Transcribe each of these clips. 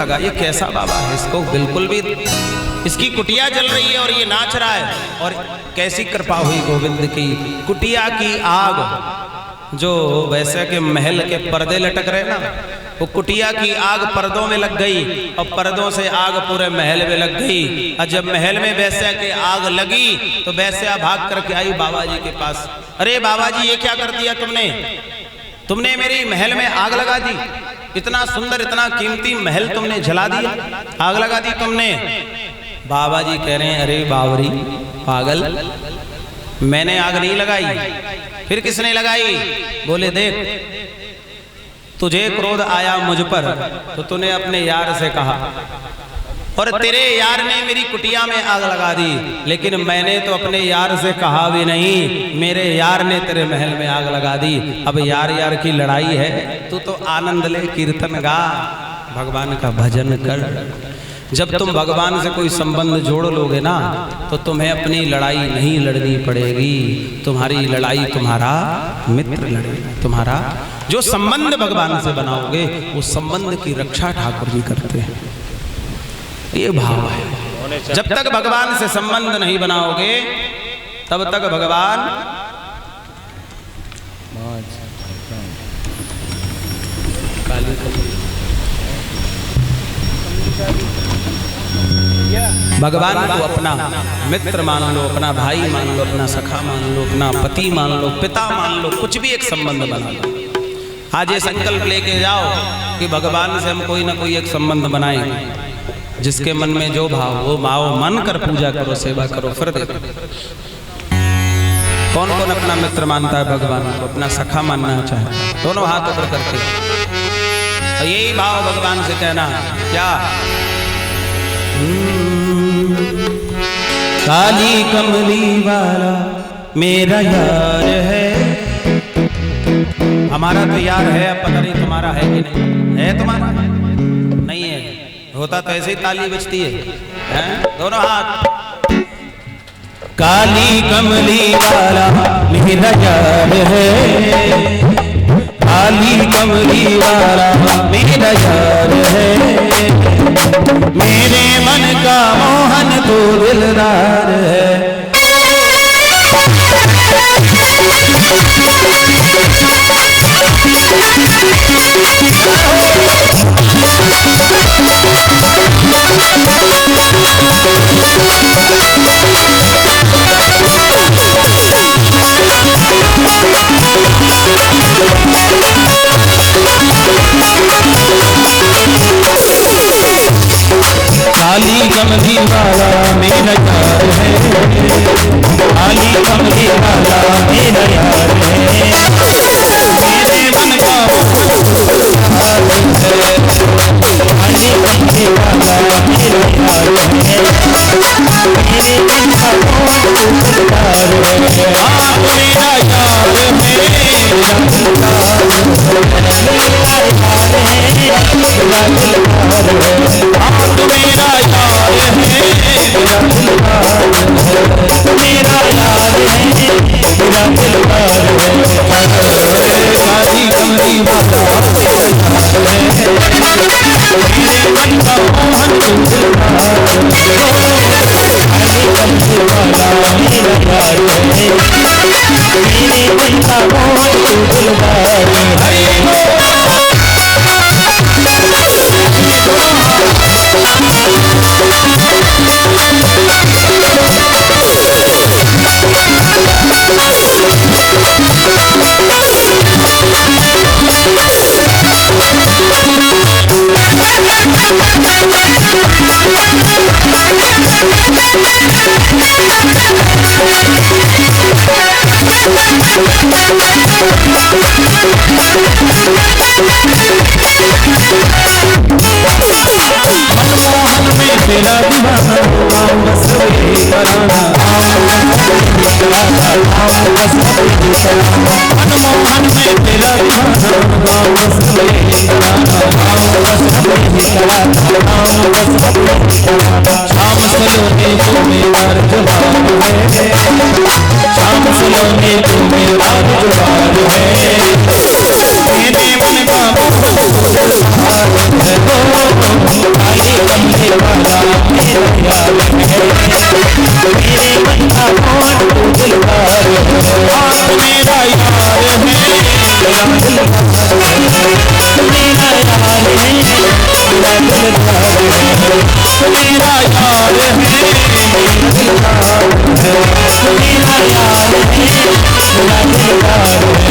लगा ये कैसा बाबा है, इसको बिल्कुल भी, इसकी कुटिया जल रही है और ये नाच रहा है। और कैसी कृपा हुई गोविंद की, कुटिया की आग जो वैसे के महल के पर्दे लटक रहे ना, वो कुटिया की आग पर्दों में लग गई और पर्दों से आग पूरे महल में लग गई। और जब महल में वैसे के आग लगी तो वैसे भाग करके आई बाबा जी के पास। अरे बाबा जी ये क्या कर दिया तुमने मेरी महल में आग लगा दी, इतना सुंदर इतना कीमती महल तुमने जला दिया, आग लगा दी तुमने। बाबा जी कह रहे हैं अरे बावरी पागल, मैंने आग नहीं लगाई, फिर किसने लगाई? बोले देख तुझे क्रोध आया मुझ पर तो तूने अपने यार से कहा और तेरे यार ने मेरी कुटिया में आग लगा दी, लेकिन मैंने तो अपने यार से कहा भी नहीं, मेरे यार ने तेरे महल में आग लगा दी। अब यार यार की लड़ाई है, तू तो आनंद ले, कीर्तन गा, भगवान का भजन कर। जब तुम भगवान से कोई संबंध जोड़ लोगे ना तो तुम्हें अपनी लड़ाई नहीं लड़नी पड़ेगी, तुम्हारी लड़ाई तुम्हारा मित्र लड़ेगा। तुम्हारा जो संबंध भगवान से बनाओगे उस संबंध की रक्षा ठाकुर जी करते हैं, ये भाव है। जब तक भगवान से संबंध नहीं बनाओगे तब तक भगवान भगवान को अपना मित्र मान लो, अपना भाई मान लो, अपना सखा मान लो, अपना पति मान लो, पिता मान लो, कुछ भी एक संबंध बना लो। आज ये संकल्प लेके जाओ कि भगवान से हम कोई ना कोई एक संबंध बनाएंगे। जिसके मन में जो भाव वो भाव मन कर पूजा करो, सेवा करो, फिर देखो कौन कौन अपना मित्र मानता है भगवान को, अपना सखा मानना चाहे, दोनों हाथ ऊपर करके और यही भाव भगवान से कहना क्या, काली कमली वाला मेरा यार है। हमारा तो यार है, अब पता नहीं तुम्हारा है कि नहीं है। तुम्हारा नहीं है, होता तो ऐसे ही ताली बजती है? दोनों हाथ। काली कमली वाला मेरा यार है, काली कमली वाला मेरा यार है, मेरे मन का मोहन तो दिलदार है। काली कमली वाला मेरा यार है, काली कमली वाला मेरा यार है, मेरे मन का हाल है, काली कमली वाला मेरा यार है, मेरे मन का हाल है। आप मेरा यार है, मेरा दिलदार है, मेरा यार है, मेरा दिलदार है। आप मेरा यार है, मेरा दिलदार है, मेरा यार है, मेरा दिलदार है। काली कमली वाला मेरा यार है, मेरे मन का मोहन दिलदार है। काली कमली वाला मेरा यार है, मेरे मन का मोहन दिलदार है। मनमोहन में तेरा दीवाना, नाम बस वही कराना, मनमोहन में तेरा दीवाना, नाम बस वही कराना, शाम सलोने को मेरा जवाब है, शाम सलोने को मेरा जवाब है। मेरे मन का काले कमले वाला मेरा यार है, मेरे मन का कौन तू दिलदार है, मेरा यार है, मेरा दिलदार है, मेरा यार है, मेरा दिलदार है, मेरा यार है, मेरा दिलदार है, मेरा यार है, मेरा दिलदार है।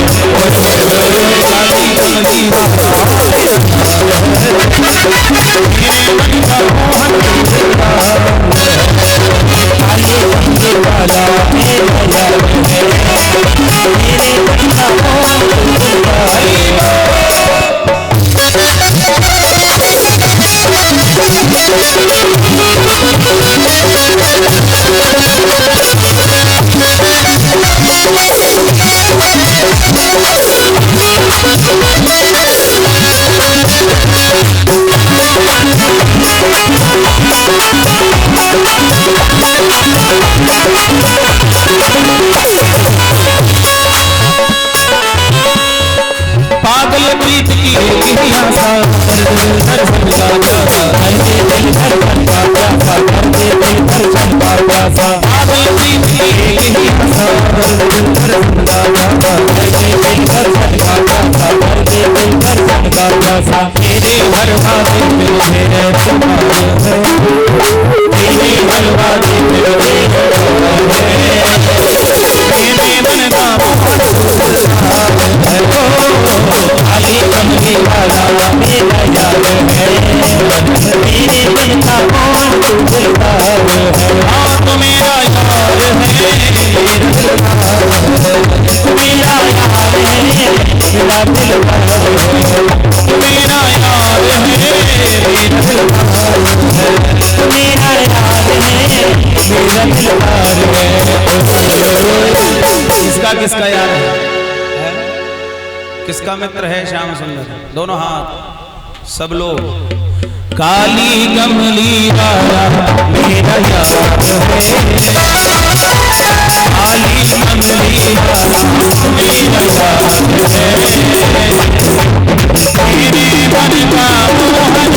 काली कमली वाला मेरे मन का मोहन दिलदार है, काले कमले वाला मेरा यार है, मेरे मन का मोहन दिलदार है। पागल प्रीत की आशा दर्शन का प्यासा, करते दिल धड़कन का प्यासा, करते दिल धड़कन का प्यासा, पागल प्रीत की आशा दर्शन का प्यासा, करते दिल धड़कन का प्यासा, करते दिल धड़कन का प्यासा। तेरे हर वादे में मेरे तुम्हारे है, तेरे हर वादे में मेरे है, मेरे मन का मोहन है, काली कमली वाला मेरा यार है, मेरे मन का कौन तू दिलदार है, तो मेरा यार है, मेरा दिलदार है, मेरा यार है, मेरा दिलदार है, मेरा यार है, मेरा दिलदार है, मेरा यार है, मेरा दिलदार है। किसका किसका यार है? किसका मित्र है श्याम सुंदर? दोनों हाथ सब लोग। काली कमली वाला मेरा यार है, काली कमली वाला मेरा यार है, मेरे मन का मोहन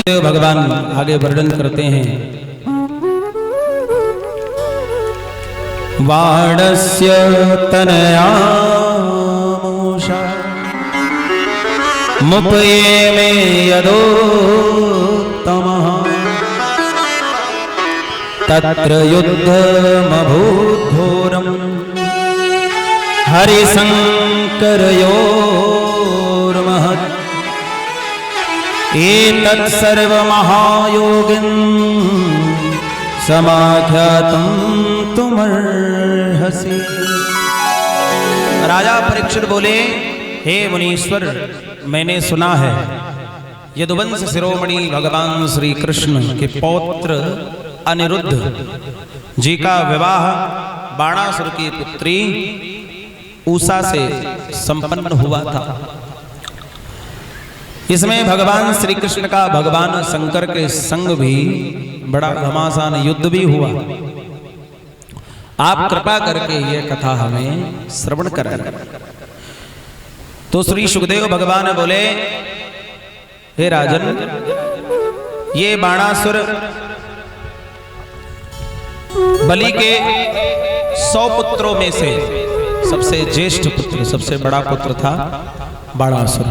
सुखदेव भगवान आगे वर्णन करते हैं। बाणस्य तनया मूषा मुपये में यदोत्तमः तत्र युद्धमभूद्घोरम् हरिशंकरयोर्महत् एतत् सर्वमहायोगिन् समाख्यातं तुमर्हसि। राजा परीक्षित बोले, हे मुनीश्वर, मैंने सुना है यदुवंश शिरोमणि भगवान श्री कृष्ण के पौत्र अनिरुद्ध जी का विवाह बाणासुर की पुत्री उषा से संपन्न हुआ था। इसमें भगवान श्री कृष्ण का भगवान शंकर के संग भी बड़ा घमासान युद्ध भी हुआ। आप कृपा करके ये कथा हमें श्रवण कराएं। तो श्री सुखदेव भगवान बोले, हे राजन, ये बाणासुर बलि के 100 पुत्रों में से सबसे ज्येष्ठ पुत्र, सबसे बड़ा पुत्र था बाणासुर।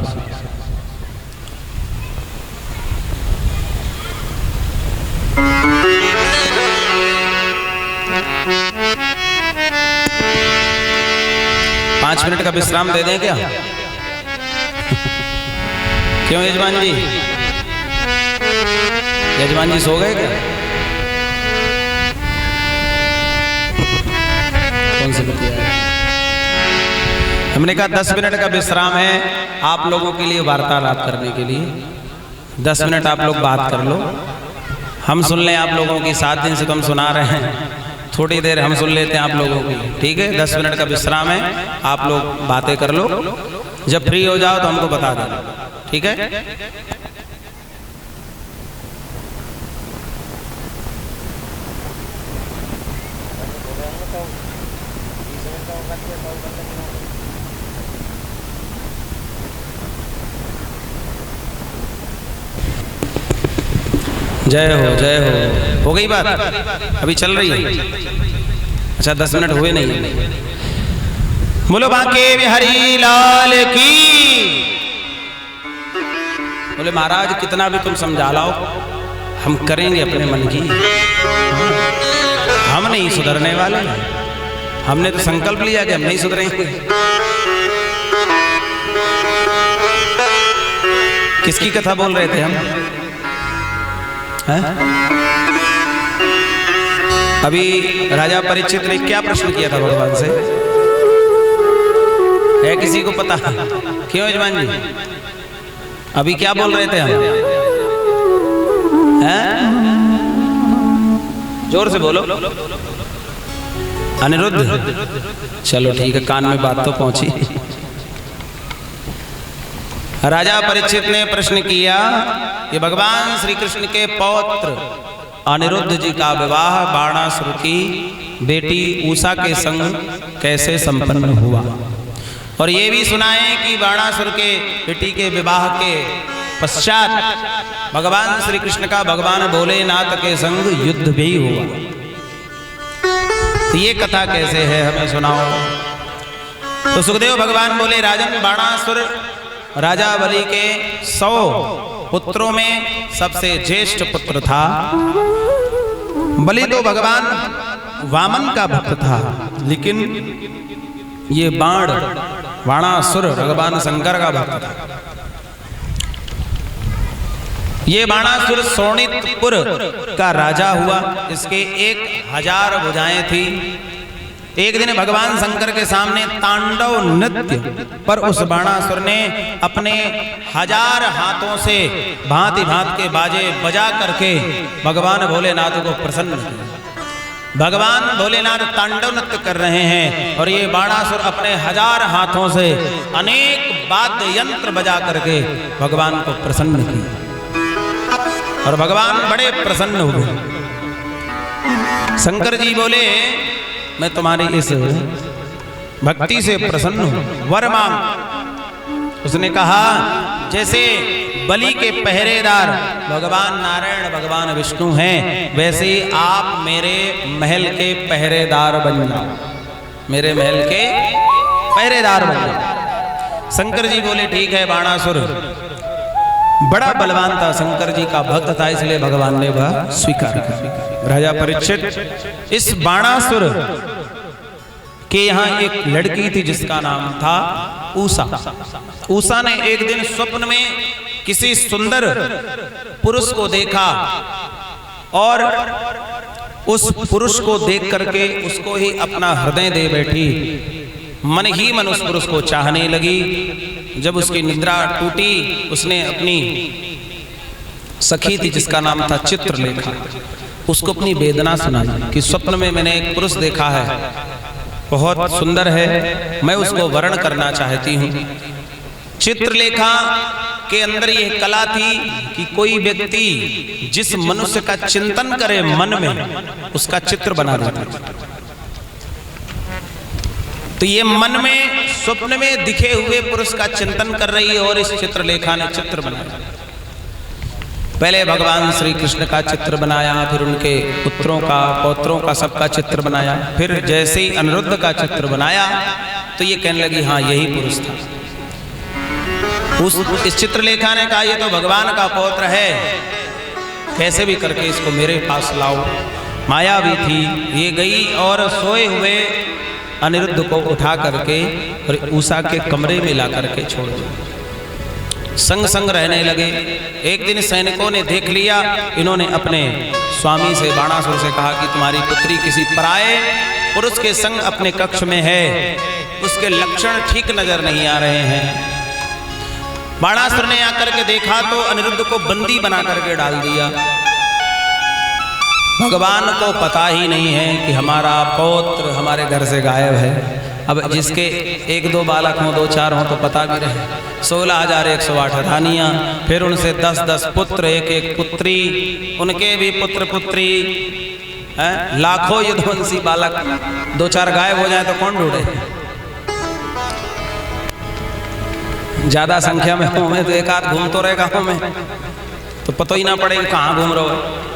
पांच मिनट का विश्राम दे दें क्या? क्यों यजमान जी? यजमान जी सो गए क्या? कौन सी बतिया है? हमने कहा 10 मिनट का विश्राम है आप लोगों के लिए, वार्तालाप करने के लिए। 10 मिनट आप लोग बात कर लो, हम सुन लें आप लोगों की। 7 दिन से तो हम सुना रहे हैं, थोड़ी देर हम सुन लेते हैं आप लोगों की, ठीक है? 10 मिनट का विश्राम है, आप लोग बातें कर लो। जब फ्री हो जाओ तो हमको बता देना, ठीक है? जय हो, जय हो। हो गई बात? अभी चल रही है? अच्छा, 10 मिनट हुए नहीं। बोलो बांके बिहारी लाल की। बोले महाराज, कितना भी तुम समझा लाओ, हम करेंगे अपने मन की। हम नहीं सुधरने वाले, हमने तो संकल्प लिया कि हम नहीं सुधरेंगे। किसकी कथा बोल रहे थे हम? है? अभी राजा परीक्षित ने क्या प्रश्न किया था भगवान से? है किसी को पता? क्यों यजमान जी? अभी क्या बोल रहे थे हम? हैं? जोर से बोलो। अनिरुद्ध? चलो ठीक है, कान में बात तो पहुंची। राजा परीक्षित ने प्रश्न किया कि भगवान श्री कृष्ण के पौत्र अनिरुद्ध जी का विवाह बाणासुर की बेटी उषा के संग कैसे संपन्न हुआ, और ये भी सुनाए कि बाणासुर के बेटी के विवाह के पश्चात भगवान श्री कृष्ण का भगवान भोलेनाथ के संग युद्ध भी हुआ। तो ये कथा कैसे है, हमें सुनाओ। तो सुखदेव भगवान बोले, राजन, बाणासुर राजा बलि के 100 पुत्रों में सबसे ज्येष्ठ पुत्र था। बलि तो भगवान वामन का भक्त था, लेकिन ये बाणासुर भगवान शंकर का भक्त था। ये बाणासुर शोणितपुर का राजा हुआ। इसके 1000 भुजाएं थी। एक दिन भगवान शंकर के सामने तांडव नृत्य पर उस बाणासुर ने अपने 1000 हाथों से भांति भांति के बाजे बजा करके भगवान भोलेनाथ को प्रसन्न किया। भगवान भोलेनाथ तांडव नृत्य कर रहे हैं और ये बाणासुर अपने 1000 हाथों से अनेक वाद्य यंत्र बजा करके भगवान को प्रसन्न किया, और भगवान बड़े प्रसन्न हुए। शंकर जी बोले, मैं तुम्हारी इस भक्ति से प्रसन्न हूं, वर मांग। उसने कहा, जैसे बलि के पहरेदार भगवान नारायण भगवान विष्णु हैं, वैसे ही आप मेरे महल के पहरेदार बन जाओ, मेरे महल के पहरेदार बन जाओ। शंकर जी बोले ठीक है। बाणासुर बड़ा बलवान था, शंकर जी का भक्त था, इसलिए भगवान ने वह स्वीकार किया। राजा परीक्षित, इस बाणासुर के यहाँ एक लड़की थी जिसका नाम था ऊषा। ऊषा ने एक दिन स्वप्न में किसी सुंदर पुरुष को देखा और उस पुरुष को देख करके उसको ही अपना हृदय दे बैठी। मन ही मन उस पुरुष को चाहने लगी। जब उसकी निद्रा टूटी, उसने अपनी सखी थी जिसका नाम था चित्रलेखा, उसको अपनी वेदना सुनाई कि स्वप्न में मैंने एक पुरुष देखा है, बहुत सुंदर है, मैं उसको वर्ण करना चाहती हूँ। चित्रलेखा के अंदर यह कला थी कि कोई व्यक्ति जिस मनुष्य का चिंतन करे मन में, उसका चित्र बना देता। तो ये मन में स्वप्न में दिखे हुए पुरुष का चिंतन कर रही है और इस चित्रलेखा ने चित्र बनाया। पहले भगवान श्री कृष्ण का चित्र बनाया, फिर उनके पुत्रों का, पौत्रों का, सबका चित्र बनाया। फिर जैसे ही अनिरुद्ध का चित्र बनाया तो ये कहने लगी हाँ यही पुरुष था। इस चित्रलेखा ने कहा ये तो भगवान का पौत्र है, कैसे भी करके इसको मेरे पास लाओ। माया भी थी, ये गई और सोए हुए अनिरुद्ध को उठा करके और ऊषा के कमरे में ला करके छोड़ दिया। संग संग रहने लगे। एक दिन सैनिकों ने देख लिया, इन्होंने अपने स्वामी से, बाणासुर से कहा कि तुम्हारी पुत्री किसी पराये पुरुष के संग अपने कक्ष में है, उसके लक्षण ठीक नजर नहीं आ रहे हैं। बाणासुर ने आकर के देखा तो अनिरुद्ध को बंदी बना करके डाल दिया। भगवान को पता ही नहीं है कि हमारा पौत्र हमारे घर से गायब है। अब जिसके एक दो बालक हों, दो चार हों तो पता भी रहे। 16,108 धानियाँ, फिर उनसे 10-10 पुत्र, एक एक पुत्री, उनके भी पुत्र पुत्री, लाखों यदुवंशी बालक, दो चार गायब हो जाए तो कौन ढूंढे। ज्यादा संख्या में हो में तो एक आध घूम तो रहेगा हो में, तो पता ही ना पड़ेगा कहाँ घूम रहे हो।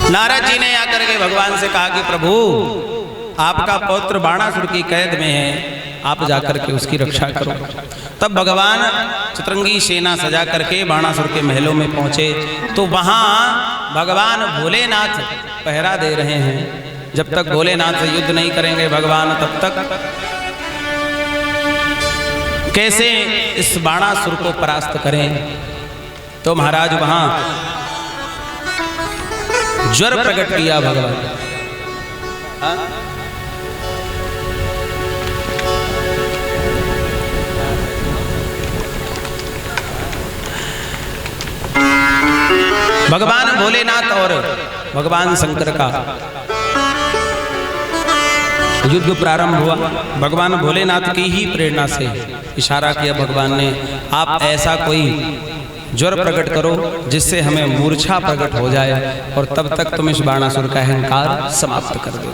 नारद जी ने आकर के भगवान से कहा कि प्रभु आपका पौत्र बाणासुर की कैद में है, आप जाकर के उसकी रक्षा करो। तब भगवान चित्रंगी सेना सजा करके बाणासुर के महलों में पहुंचे तो वहां भगवान भोलेनाथ पहरा दे रहे हैं। जब तक भोलेनाथ से युद्ध नहीं करेंगे भगवान, तब तक कैसे इस बाणासुर को परास्त करें। तो महाराज वहां ज्वर प्रकट किया भगवान। भगवान भोलेनाथ और भगवान शंकर का युद्ध प्रारंभ हुआ। भगवान भोलेनाथ की ही प्रेरणा से इशारा किया भगवान ने, आप ऐसा कोई ज्वर प्रकट करो जिससे हमें मूर्छा प्रकट हो जाए और तब तक तुम इस बाणासुर का अहंकार समाप्त कर दो।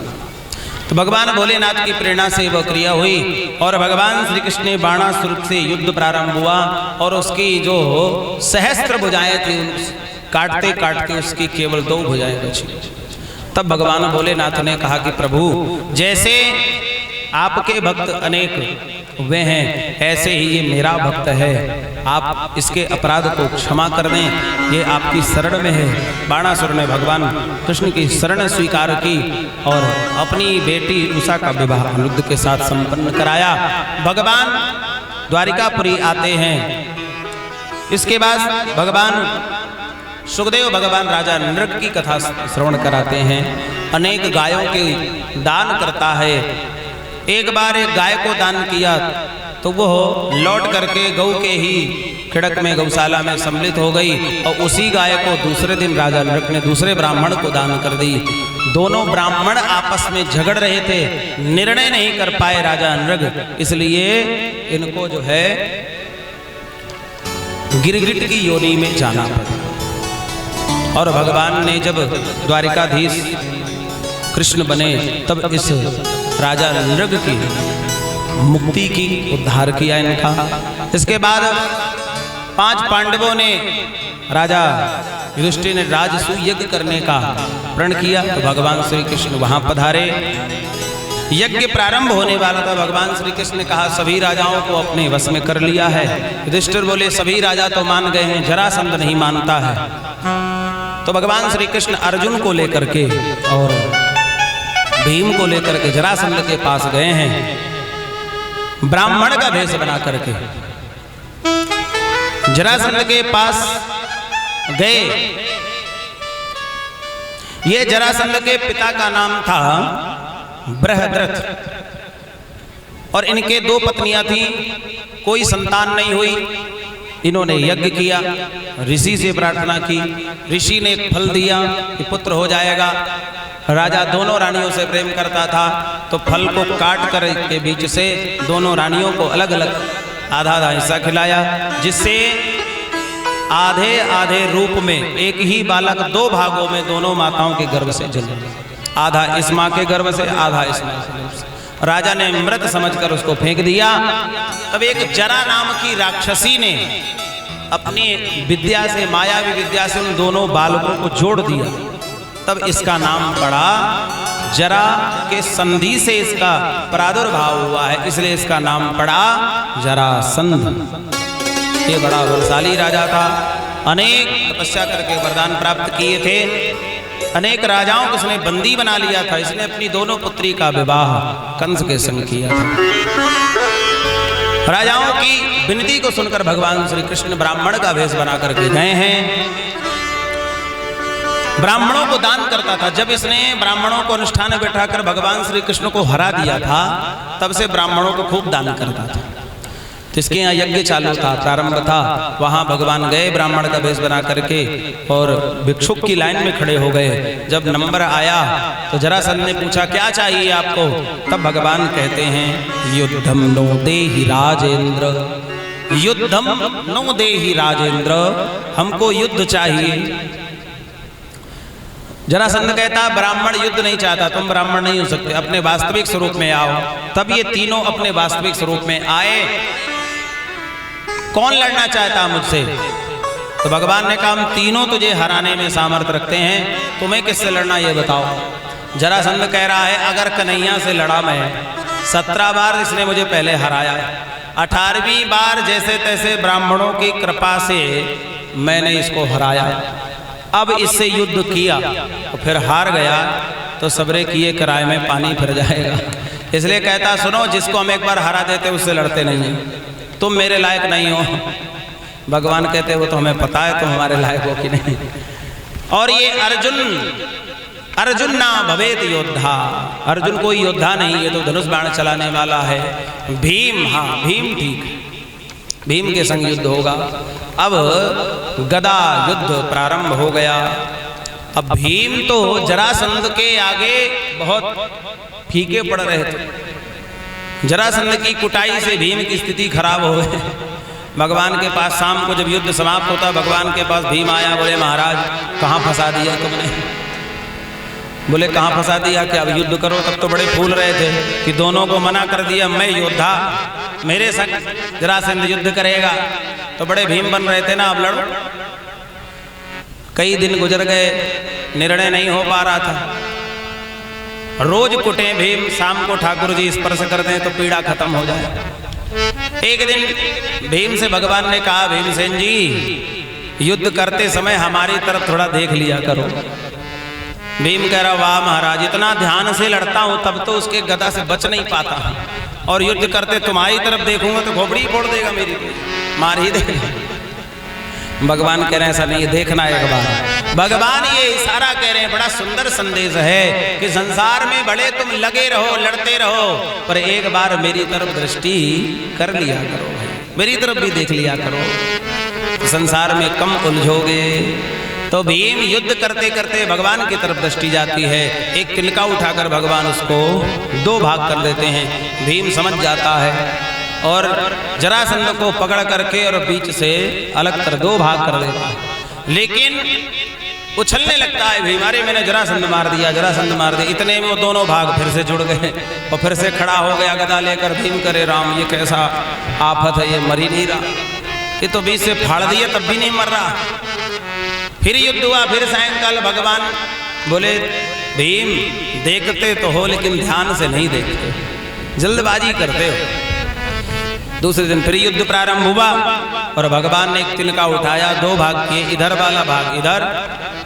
तो भगवान भोलेनाथ की प्रेरणा से वह क्रिया हुई और भगवान श्री कृष्ण ने बाणासुर से युद्ध प्रारंभ हुआ और उसकी जो सहस्त्र भुजाएं थी काटते काटते उसकी केवल 2 भुजाएं बची। तब भगवान भोलेनाथ ने कहा कि प्रभु जैसे आपके भक्त अनेक वे हैं, ऐसे ही ये मेरा भक्त है, आप इसके अपराध को क्षमा कर दें, ये आपकी शरण में है। बाणासुर ने भगवान कृष्ण की शरण स्वीकार की और अपनी बेटी उषा का विवाह अनिरुद्ध के साथ संपन्न कराया। भगवान द्वारिकापुरी आते हैं। इसके बाद भगवान सुखदेव भगवान राजा नृग की कथा श्रवण कराते हैं। अनेक गायों के दान करता है। एक बार एक गाय को दान किया तो वो लौट करके गौ के ही खिड़क में गौशाला में सम्मिलित हो गई और उसी गाय को दूसरे दिन राजा नृग ने दूसरे ब्राह्मण को दान कर दी। दोनों ब्राह्मण आपस में झगड़ रहे थे, निर्णय नहीं कर पाए राजा नृग, इसलिए इनको जो है गिरगिट की योनि में जाना पड़ा। और भगवान ने जब द्वारिकाधीश कृष्ण बने तब इस राजा नृग की मुक्ति की, उद्धार किया इनका। इसके बाद 5 पांडवों ने राजा युधिष्ठिर ने राजसूय यज्ञ करने का प्रण किया, तो भगवान श्री कृष्ण वहां पधारे। यज्ञ प्रारंभ होने वाला था, भगवान श्री कृष्ण ने कहा सभी राजाओं को अपने वश में कर लिया है। युधिष्ठिर बोले सभी राजा तो मान गए हैं, जरासंध नहीं मानता है। तो भगवान श्री कृष्ण अर्जुन को लेकर के और भीम को लेकर के जरासंध के पास गए हैं, ब्राह्मण का भेष बना करके जरासंध के पास गए। ये जरासंध के पिता का नाम था बृहद्रथ और इनके 2 पत्नियां थीं, कोई संतान नहीं हुई। इन्होंने यज्ञ किया, ऋषि से प्रार्थना की, ऋषि ने एक फल दिया कि पुत्र हो जाएगा। राजा दोनों रानियों से प्रेम करता था, तो फल को काट कर के बीच से दोनों रानियों को अलग अलग आधा आधा हिस्सा खिलाया, जिससे आधे आधे रूप में एक ही बालक 2 भागों में दोनों माताओं के गर्भ से जन्मा, आधा इस माँ के गर्भ से, आधा इस माँ के गर्भ से। राजा ने मृत समझकर उसको फेंक दिया। तब एक जरा नाम की राक्षसी ने अपनी विद्या से, मायावी विद्या से उन दोनों बालकों को जोड़ दिया। तब इसका नाम पड़ा, जरा के संधि से इसका प्रादुर्भाव हुआ है, इसलिए इसका नाम पड़ा जरासंध। ये बड़ा बलशाली राजा था, अनेक तपस्या करके वरदान प्राप्त किए थे, अनेक राजाओं को उसने बंदी बना लिया था। इसने अपनी दोनों पुत्री का विवाह कंस के संग किया था। राजाओं की विनती को सुनकर भगवान श्री कृष्ण ब्राह्मण का वेश बना करके गए हैं। ब्राह्मणों को दान करता था। जब इसने ब्राह्मणों को अनुष्ठान में बैठाकर भगवान श्री कृष्ण को हरा दिया था, तब से ब्राह्मणों को खूब दान करता था। जिसके यहाँ यज्ञ चालू था, प्रारंभ था, वहां भगवान गए ब्राह्मण का वेश बना करके और भिक्षुक की लाइन में खड़े हो गए। जब नंबर आया तो जरासंध ने पूछा क्या चाहिए आपको? तब भगवान कहते हैं युद्धम नो देहि राजेंद्र, युद्धम नो देहि राजेंद्र, हमको युद्ध चाहिए। जरासंध कहता ब्राह्मण युद्ध नहीं चाहता, तुम ब्राह्मण नहीं हो सकते, अपने वास्तविक स्वरूप में आओ। तब ये तीनों अपने वास्तविक स्वरूप में आए। कौन लड़ना चाहता मुझसे? तो भगवान ने कहा हम तीनों तुझे हराने में सामर्थ्य रखते हैं, तुम्हें किससे लड़ना ये बताओ। जरासंध कह रहा है अगर कन्हैया से लड़ा मैं, 17 बार इसने मुझे पहले हराया, 18वीं बार जैसे तैसे ब्राह्मणों की कृपा से मैंने इसको हराया, अब इससे युद्ध किया तो फिर हार गया तो सबरे किए किराए में पानी फिर जाएगा। इसलिए कहता सुनो, जिसको हम एक बार हरा देते उससे लड़ते नहीं हैं, तुम मेरे लायक नहीं हो। भगवान कहते वो तो हमें पता है तुम हमारे लायक हो कि नहीं। और ये अर्जुन ना भवेत योद्धा, अर्जुन कोई योद्धा नहीं, ये तो धनुष बाण चलाने वाला है। भीम, हाँ भीम ठीक, भीम के संग युद्ध होगा। अब गदा युद्ध प्रारंभ हो गया। अब भीम तो जरासंध के आगे बहुत फीके पड़ रहे थे। जरासंध की कुटाई से भीम की स्थिति खराब हो गई। भगवान के पास शाम को जब युद्ध समाप्त होता, भगवान के पास भीम आया, बोले महाराज कहाँ फंसा दिया तुमने? बोले कहाँ फंसा दिया कि अब युद्ध करो। तब तो बड़े फूल रहे थे कि दोनों को मना कर दिया, मैं योद्धा, मेरे संग जरासंध युद्ध करेगा। तो बड़े भीम बन रहे थे ना, अब लड़ो। कई दिन गुजर गए, निर्णय नहीं हो पा रहा था। रोज कुटे भीम, शाम को ठाकुर जी स्पर्श कर दें तो पीड़ा खत्म हो जाए। एक दिन भीम से भगवान ने कहा भीमसेन जी युद्ध करते समय हमारी तरफ थोड़ा देख लिया करो। भीम कह रहा वाह महाराज, इतना ध्यान से लड़ता हूं तब तो उसके गदा से बच नहीं पाता, और युद्ध करते तुम्हारी तरफ देखूंगा तो खोपड़ी फोड़ देगा मेरी, मार ही देगा। भगवान कह रहे हैं ऐसा नहीं, देखना एक बार। भगवान ये इशारा कह रहे हैं, बड़ा सुंदर संदेश है कि संसार में बड़े तुम लगे रहो, लड़ते रहो, पर एक बार मेरी तरफ दृष्टि कर लिया करो, मेरी तरफ भी देख लिया करो, तो संसार में कम उलझोगे। तो भीम युद्ध करते करते भगवान की तरफ दृष्टि जाती है। एक तिनका उठाकर भगवान उसको 2 भाग कर देते हैं। भीम समझ जाता है और जरासंध को पकड़ करके और बीच से अलग कर 2 भाग कर देता है। लेकिन उछलने लगता है, भीम अरे मैंने जरासंध मार दिया, जरासंध मार दिया। इतने में वो दोनों भाग फिर से जुड़ गए और फिर से खड़ा हो गया गदा लेकर। भीम करे राम ये कैसा आफत है, ये मर ही नहीं रहा, ये तो बीच से फाड़ दिया तब भी नहीं मर रहा। फिर युद्ध हुआ, फिर सायंकाल भगवान बोले भीम देखते तो हो लेकिन ध्यान से नहीं देखते, जल्दबाजी करते हो। दूसरे दिन फिर युद्ध प्रारंभ हुआ और भगवान ने एक तिनका उठाया, दो भाग किए, इधर वाला भाग इधर,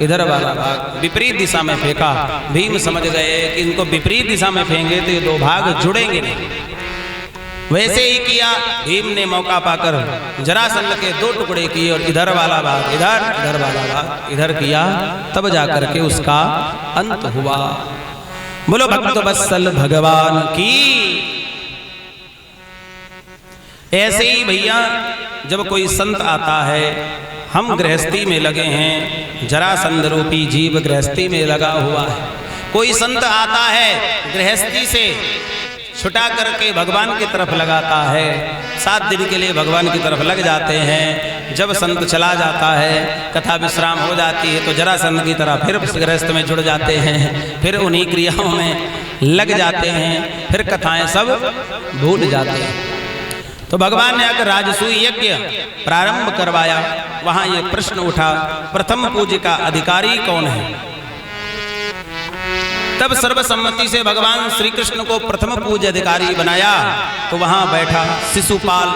इधर वाला भाग विपरीत दिशा में फेंका। भीम समझ गए कि इनको विपरीत दिशा में फेंकेंगे तो ये दो भाग जुड़ेंगे नहीं। वैसे ही किया। भीम ने मौका पाकर जरासंध के दो टुकड़े किए और इधर वाला भाग इधर, इधर वाला भाग इधर किया, तब जाकर के उसका अंत हुआ। बोलो भक्त वत्सल भगवान की। ऐसे ही भैया जब कोई संत आता है, हम गृहस्थी में लगे हैं, जरासंध रूपी जीव गृहस्थी में लगा हुआ है। कोई संत आता है गृहस्थी से छुटा करके भगवान की तरफ लगाता है, 7 दिन के लिए भगवान की तरफ लग जाते हैं। जब संत चला जाता है, कथा विश्राम हो जाती है, तो जरासंध की तरह फिर गृहस्थ में जुड़ जाते हैं, फिर उन्हीं क्रियाओं में लग जाते हैं, फिर कथाएं सब भूल जाते हैं। तो भगवान ने अगर राजसूय यज्ञ प्रारंभ करवाया, वहां ये प्रश्न उठा प्रथम पूज्य का अधिकारी कौन है। तब सर्वसम्मति से भगवान श्री कृष्ण को प्रथम पूज्य अधिकारी बनाया। तो वहां बैठा शिशुपाल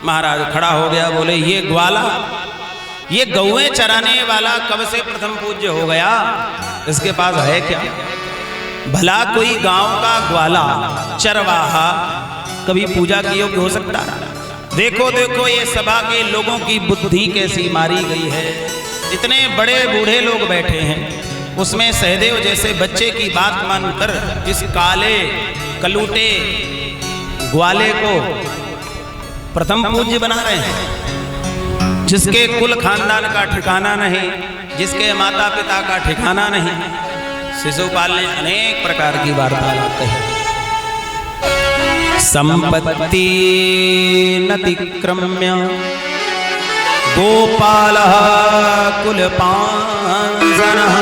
महाराज खड़ा हो गया, बोले ये ग्वाला, ये गौएं चराने वाला कब से प्रथम पूज्य हो गया, इसके पास है क्या। भला कोई गांव का ग्वाला चरवाहा कभी पूजा की योग्य हो सकता। देखो देखो ये सभा के लोगों की बुद्धि कैसी मारी गई है। इतने बड़े बूढ़े लोग बैठे हैं, उसमें सहदेव जैसे बच्चे की बात मानकर इस काले कलूटे ग्वाले को प्रथम पूज्य बना रहे हैं, जिसके कुल खानदान का ठिकाना नहीं, जिसके माता पिता का ठिकाना नहीं। शिशुपाल ने अनेक प्रकार की वार्तालाप कही। संपत्ति नतिक्रम्य गोपालः कुलपांसनः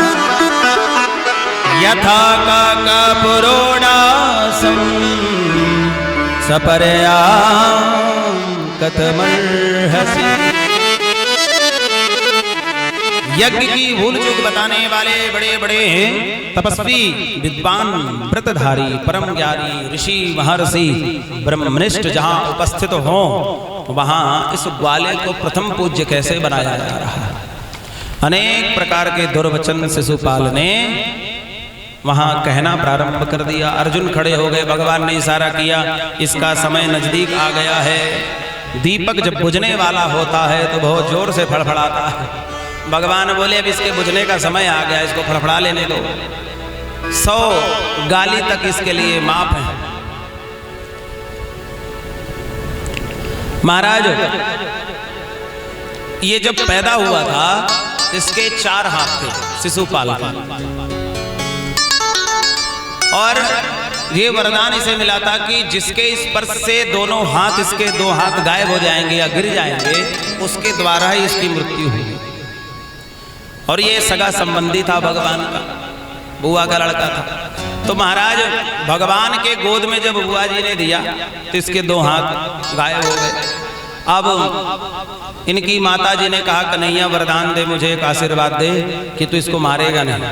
यथा काकपुरोडासं सपर्या कथमर्हसि। यज्ञ की भूल चूक बताने वाले बड़े बड़े तपस्वी विद्वान व्रतधारी परम ज्ञानी ऋषि महर्षि ब्रह्मनिष्ठ जहां उपस्थित हों, वहां इस ग्वाले को प्रथम पूज्य कैसे बनाया जा रहा है। अनेक प्रकार के दुर्वचन शिशुपाल ने वहां कहना प्रारंभ कर दिया। अर्जुन खड़े हो गए, भगवान ने इशारा किया इसका समय नजदीक आ गया है। दीपक जब बुझने वाला होता है तो बहुत जोर से फड़फड़ाता है। भगवान बोले अब इसके बुझने का समय आ गया, इसको फड़फड़ा लेने दो। 100 गाली तक इसके लिए माफ है। महाराज ये जब पैदा हुआ था, इसके 4 हाथ थे शिशुपाल का, और ये वरदान इसे मिला था कि जिसके स्पर्श से दोनों हाथ, इसके 2 हाथ गायब हो जाएंगे या गिर जाएंगे, उसके द्वारा ही इसकी मृत्यु हुई। और ये सगा संबंधी था भगवान का, बुआ का लड़का था। तो महाराज भगवान के गोद में जब बुआ जी ने दिया तो इसके 2 हाथ गायब हो गए। अब इनकी माता जी ने कहा कन्हैया वरदान दे, मुझे एक आशीर्वाद दे कि तू इसको मारेगा नहीं।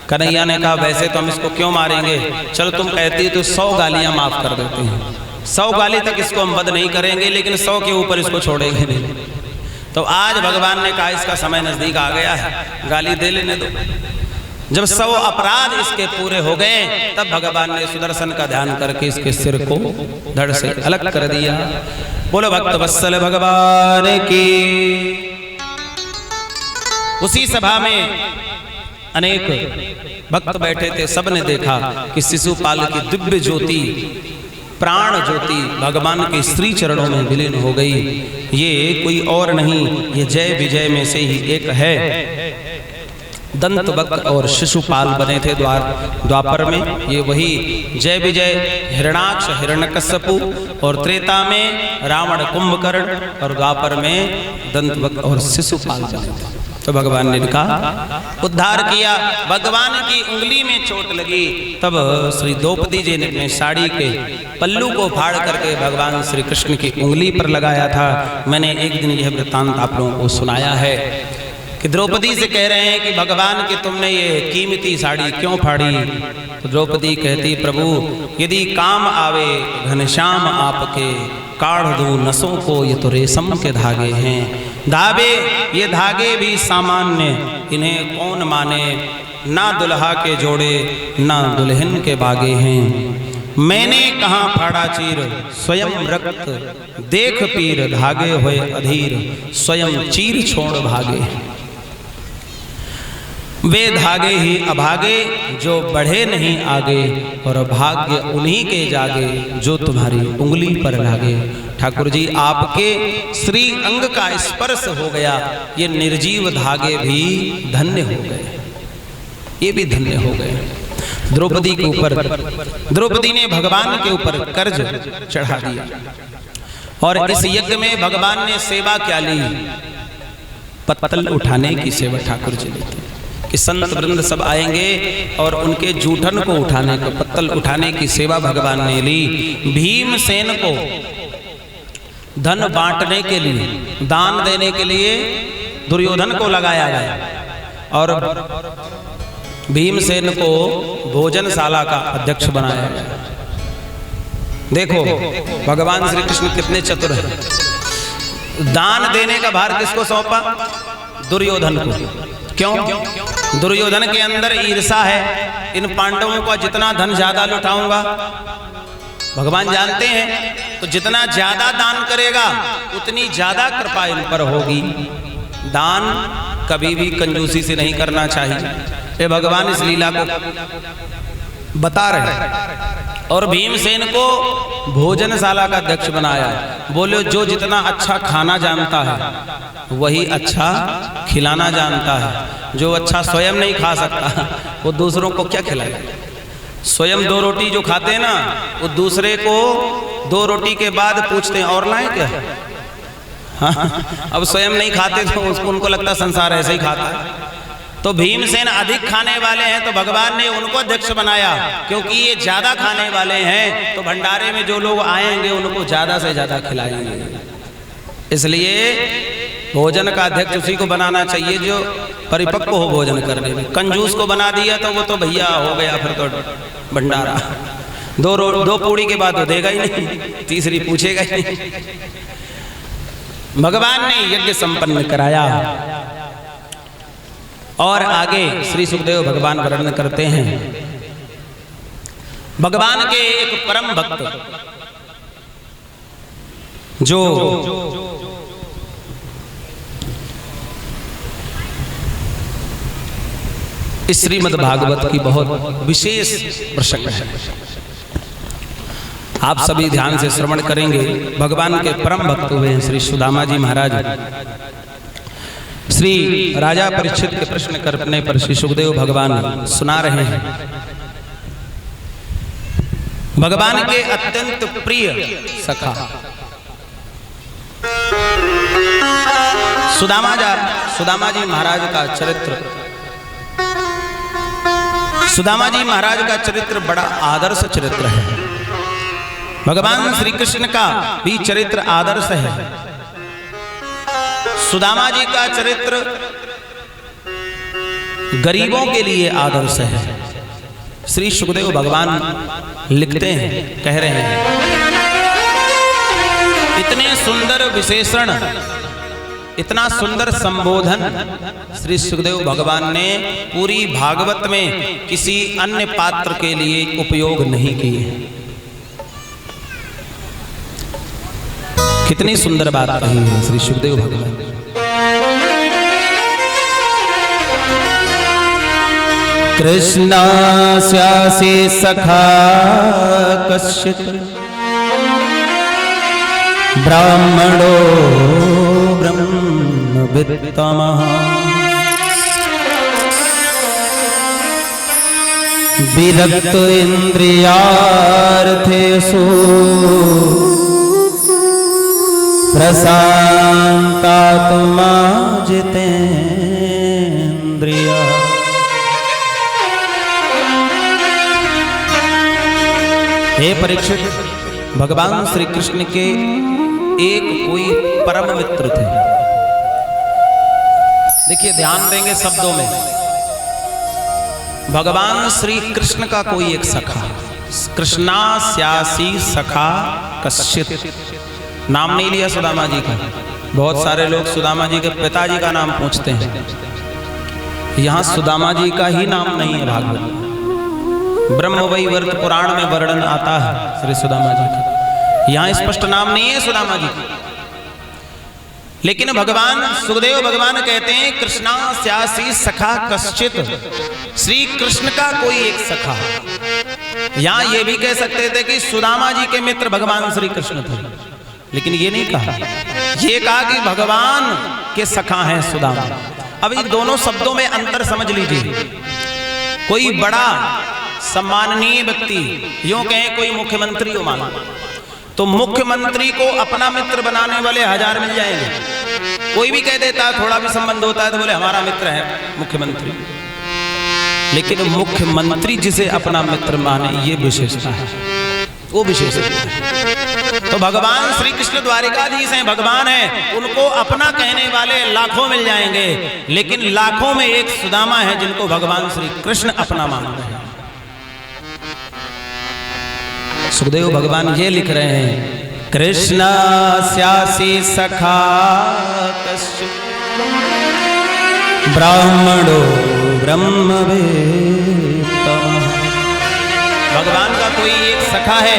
कन्हैया ने कहा वैसे तो हम इसको क्यों मारेंगे, चलो तुम कहती तो 100 गालियां माफ कर देते हैं। 100 गाली तक इसको हम वध नहीं करेंगे, लेकिन 100 के ऊपर इसको छोड़ेंगे नहीं। तो आज भगवान ने कहा इसका समय नजदीक आ गया है, गाली दे लेने दो। जब 100 अपराध इसके पूरे हो गए, तब भगवान ने सुदर्शन का ध्यान करके इसके सिर को धड़ से अलग कर दिया। बोलो भक्त वत्सल भगवान की। उसी सभा में अनेक भक्त बैठे थे, सबने देखा कि शिशुपाल की दिव्य ज्योति, प्राण ज्योति भगवान के श्री चरणों में विलीन हो गई। ये कोई और नहीं, ये जय विजय में से ही एक है। दंतवक्र और शिशुपाल बने थे द्वापर में, ये वही जय विजय हिरणाक्ष हिरण्यकश्यपु, और त्रेता में रावण कुंभकर्ण, और द्वापर में दंतवक्र और शिशुपाल बने थे। तो तो भगवान ने इनका उद्धार किया। भगवान की उंगली में चोट लगी, तब श्री द्रौपदी जी ने अपने साड़ी के पल्लू को फाड़ करके भगवान श्री कृष्ण की उंगली पर लगाया था। मैंने एक दिन यह वृत्तांत आप लोगों को सुनाया है कि द्रौपदी से कह रहे हैं कि भगवान की तुमने ये कीमती साड़ी क्यों फाड़ी? तो द्रौपदी कहती, प्रभु यदि काम आवे घनश्याम आपके, काढ़ दूं नसों को, ये तो रेशम के धागे हैं। धागे ये धागे भी सामान्य, इन्हें कौन माने, ना दुल्हा के जोड़े ना दुल्हन के बागे हैं। मैंने कहाँ फाड़ा चीर स्वयं रक्त, देख पीर धागे हुए अधीर, स्वयं चीर छोड़ भागे। वे धागे ही अभागे जो बढ़े नहीं आगे, और भाग्य उन्हीं के जागे जो तुम्हारी उंगली पर लागे। ठाकुर जी आपके श्री अंग का स्पर्श हो गया, ये निर्जीव धागे भी धन्य हो गए, ये भी धन्य हो गए। द्रौपदी के ऊपर, द्रौपदी ने भगवान के ऊपर कर्ज चढ़ा दिया। और इस यज्ञ में भगवान ने सेवा क्या ली? पत्तल उठाने की सेवा ठाकुर जी लेते कि संत वृंद सब आएंगे और उनके जूठन को उठाने को, पत्तल उठाने की सेवा भगवान ने ली। भीमसेन को धन बांटने के लिए, दान देने के लिए दुर्योधन को लगाया गया, और भीमसेन को भोजनशाला का अध्यक्ष बनाया गया। देखो भगवान श्री कृष्ण कितने चतुर हैं। दान देने का भार किसको सौंपा? दुर्योधन को। क्यों? दुर्योधन के अंदर ईर्षा है, इन पांडवों का जितना धन ज्यादा लुटाऊंगा। भगवान जानते हैं तो जितना ज्यादा दान करेगा उतनी ज्यादा कृपा इन पर होगी। दान कभी भी कंजूसी से नहीं करना चाहिए, ये भगवान इस लीला को बता रहे हैं। और भीमसेन को भोजनशाला का अध्यक्ष बनाया। बोले जो जितना अच्छा खाना जानता है वही अच्छा खिलाना जानता है। जो अच्छा स्वयं नहीं खा सकता वो दूसरों को क्या खिलाएगा? स्वयं 2 रोटी जो खाते हैं ना, वो दूसरे को 2 रोटी के बाद पूछते हैं और लाएं क्या? हाँ, अब स्वयं नहीं खाते तो उनको लगता संसार ऐसे ही खाता है। तो भीमसेन अधिक खाने वाले हैं तो भगवान ने उनको अध्यक्ष बनाया, क्योंकि ये ज्यादा खाने वाले हैं तो भंडारे में जो लोग आएंगे उनको ज्यादा से ज्यादा खिलाएंगे। इसलिए भोजन का अध्यक्ष उसी को बनाना चाहिए जो परिपक्व हो भोजन करने में। कंजूस को बना दिया तो वो तो भैया हो गया, फिर तो भंडारा 2 पूड़ी के बाद वो देगा ही नहीं, तीसरी पूछेगा ही नहीं। भगवान ने यज्ञ संपन्न कराया। और आगे श्री सुखदेव भगवान वर्णन करते हैं, भगवान के एक परम भक्त जो इस श्रीमद् भागवत की बहुत विशेष प्रसंग है, आप सभी ध्यान से श्रवण करेंगे। भगवान के परम भक्त हुए हैं श्री सुदामा जी महाराज। श्री राजा परीक्षित के प्रश्न करने पर श्री सुखदेव भगवान सुना रहे हैं। भगवान के अत्यंत प्रिय सखा सुदामा जी महाराज का चरित्र, सुदामा जी महाराज का चरित्र बड़ा आदर्श चरित्र है। भगवान श्री कृष्ण का भी चरित्र आदर्श है। सुदामा जी का चरित्र गरीबों के लिए आदर्श है। श्री सुखदेव भगवान लिखते हैं, कह रहे हैं, इतने सुंदर विशेषण, इतना सुंदर संबोधन श्री सुखदेव भगवान ने पूरी भागवत में किसी अन्य पात्र के लिए उपयोग नहीं किए। कितनी सुंदर बात कही है श्री सुखदेव भगवान। कृष्णास्यासि सखा कश्चित् ब्राह्मणो ब्रह्मवित्तमः विरक्त इन्द्रियार्थेषु प्रशान्तात्मा जितेन्द्रियः। हे परीक्षित, भगवान श्री कृष्ण के एक कोई परम मित्र थे। देखिए ध्यान देंगे शब्दों में, भगवान श्री कृष्ण का कोई एक सखा, कृष्णास्यासी सखा कश्चित, नाम नहीं लिया सुदामा जी का। बहुत सारे लोग सुदामा जी के पिताजी का नाम पूछते हैं, यहां सुदामा जी का ही नाम नहीं है। भागवत ब्रह्मवैवर्त पुराण में वर्णन आता है श्री सुदामा जी का, यहां स्पष्ट नाम नहीं है सुदामा जी का। लेकिन भगवान सुखदेव भगवान कहते हैं कृष्णास्यासी सखा कश्चित, श्री कृष्ण का कोई एक सखा। यहां ये भी कह सकते थे कि सुदामा जी के मित्र भगवान श्री कृष्ण थे, लेकिन ये नहीं कहा, ये कहा कि भगवान के सखा हैं सुदामा। अब इन दोनों शब्दों में अंतर समझ लीजिए। कोई बड़ा सम्माननीय व्यक्ति, यूं कहें कोई मुख्यमंत्री हो मानो, तो मुख्यमंत्री को अपना मित्र बनाने वाले 1000 मिल जाएंगे। कोई भी कह देता है, थोड़ा भी संबंध होता है तो बोले हमारा मित्र है मुख्यमंत्री। लेकिन मुख्यमंत्री जिसे अपना मित्र माने, ये विशेषता है, वो विशेषता है। तो भगवान श्री कृष्ण द्वारिकाधीश हैं, भगवान हैं, उनको अपना कहने वाले लाखों मिल जाएंगे, लेकिन लाखों में एक सुदामा है जिनको भगवान श्री कृष्ण अपना मानते हैं। सुखदेव भगवान ये लिख रहे हैं, कृष्णास्यासी सखा कश्चित् ब्राह्मणो ब्रह्मवेत्तमः। भगवान का कोई एक सखा है,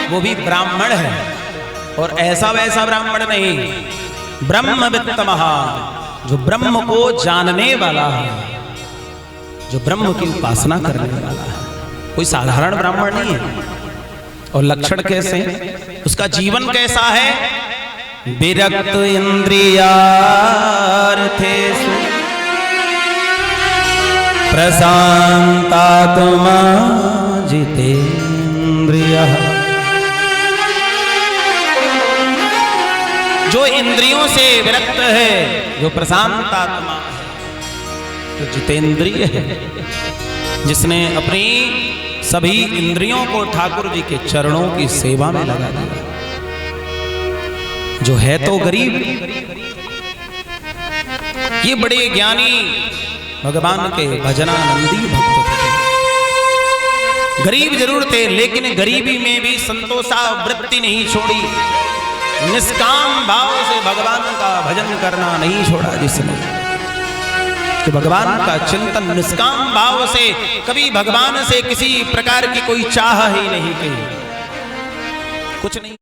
वो भी ब्राह्मण है, और ऐसा वैसा ब्राह्मण नहीं, ब्रह्मवेत्तमः, जो ब्रह्म को जानने वाला है, जो ब्रह्म की उपासना करने वाला है। कोई साधारण ब्राह्मण नहीं है। और लक्षण कैसे, उसका जीवन कैसा है, विरक्त इंद्रियार्थेषु प्रशांतात्मा जितेन्द्रियः। जो इंद्रियों से विरक्त है, जो प्रशांत आत्मा है, जो जितेंद्रिय है, जिसने अपनी सभी इंद्रियों को ठाकुर जी के चरणों की सेवा में लगा दिया, जो है तो गरीब। ये बड़े ज्ञानी भगवान के भजनानंदी भक्त थे। गरीब जरूर थे, लेकिन गरीबी में भी संतोषा वृत्ति नहीं छोड़ी, निष्काम भाव से भगवान का भजन करना नहीं छोड़ा जिसने, कि भगवान का चिंतन निष्काम भाव से, कभी भगवान से किसी प्रकार की कोई चाह ही नहीं की, कुछ नहीं।